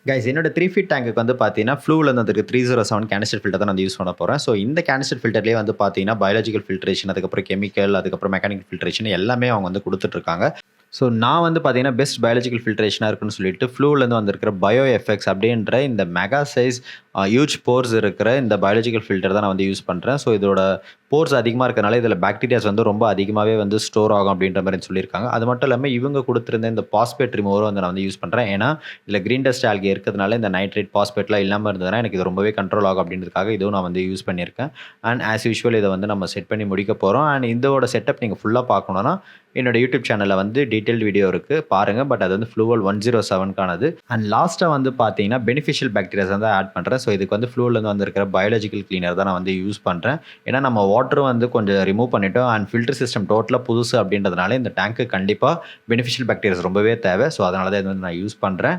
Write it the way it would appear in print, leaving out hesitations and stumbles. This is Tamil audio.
கைஸ் என்னோட 3 ஃபீட் டேங்க்குக்கு வந்து பார்த்தீங்கன்னா, ஃப்ளூலேருந்து வந்திருக்கு 307 கேனிஸ்டர் ஃபில்டர் தான் நான் யூஸ் பண்ண போறேன். ஸோ இந்த கேனிஸ்டர் ஃபில்டர்லேயே வந்து பார்த்தீங்கன்னா, பயாலஜிக்கல் ஃபில்ட்ரேஷன், அதுக்கப்புறம் கெமிக்கல், அதுக்கப்புறம் மெக்கானிக்கல் ஃபில்ட்ரேஷன் எல்லாமே அவங்க வந்து குடுத்துட்டுருக்காங்க. ஸோ நான் வந்து பார்த்தீங்கன்னா, பெஸ்ட் பயாலஜிக்கல் ஃபில்ட்ரேஷனா இருக்குன்னு சொல்லிட்டு, ஃப்ளூலேருந்து வந்திருக்கிற பயோ எஃபெக்ட்ஸ் அப்படின்ற இந்த மெகா சைஸ் ஹியூஜ் போர்ஸ் இருக்கிற இந்த பயாலஜிக்கல் ஃபில்டர் தான் நான் வந்து யூஸ் பண்றேன். ஸோ இதோட போர்ஸ் அதிகமா இருக்கனால, இதில பாக்டீரியாஸ் வந்து ரொம்ப அதிகமாவே வந்து ஸ்டோர் ஆகும் அப்படின்ற மாரி சொல்லியிருக்காங்க. அது மட்டும் இல்லாம இவங்க குடுத்திருந்த இந்த பாஸ்பேட் ரிமூவரும் வந்து நான் வந்து யூஸ் பண்றேன். ஏன்னா, இதில கிரீன் டஸ்ட் ஆல்கே இருக்கிறதுனால இந்த நைட்ரேட், பாஸ்பேட்லாம் இல்லாம இருந்ததுனா, எனக்கு இது ரொம்பவே கண்ட்ரோல் ஆகும் அப்படின்றதுக்காக இதுவும் நான் வந்து யூஸ் பண்ணியிருக்கேன். அண்ட் ஆஸ் யூசுவல் இத வந்து நம்ம செட் பண்ணி முடிக்க போறோம். அண்ட் இதோட செட்டப் நீங்க ஃபுல்லா பார்க்கணும்னா, என்னோட யூடியூப் சேனல்ல வந்து டீட்டெயில்ட் வீடியோ இருக்கு. பாருங்க. பட் அது வந்து ஃப்ளூவல் 107க்கானது. அண்ட் லாஸ்ட்டா வந்து பார்த்தீங்கன்னா, பெனிஃபிஷியல் பாக்டீரியாஸ் வந்து ஆட் பண்றேன். ஸோ இதுக்கு வந்து ஃப்ளூலேருந்து வந்திருக்கிற பயாலஜிக்கல் கிளீனர் தான் நான் வந்து யூஸ் பண்றேன். ஏன்னா நம்ம வாட்டரும் வந்து கொஞ்சம் ரிமூவ் பண்ணிட்டோம். அண்ட் ஃபில்டர் சிஸ்டம் டோட்டலா புதுசு அப்படின்றதுனால இந்த டேங்க்கு கண்டிப்பா பெனிஃபிஷியல் பாக்டீரியாஸ் ரொம்பவே தேவை. ஸோ அதனால தான் இத வந்து நான் யூஸ் பண்றேன்.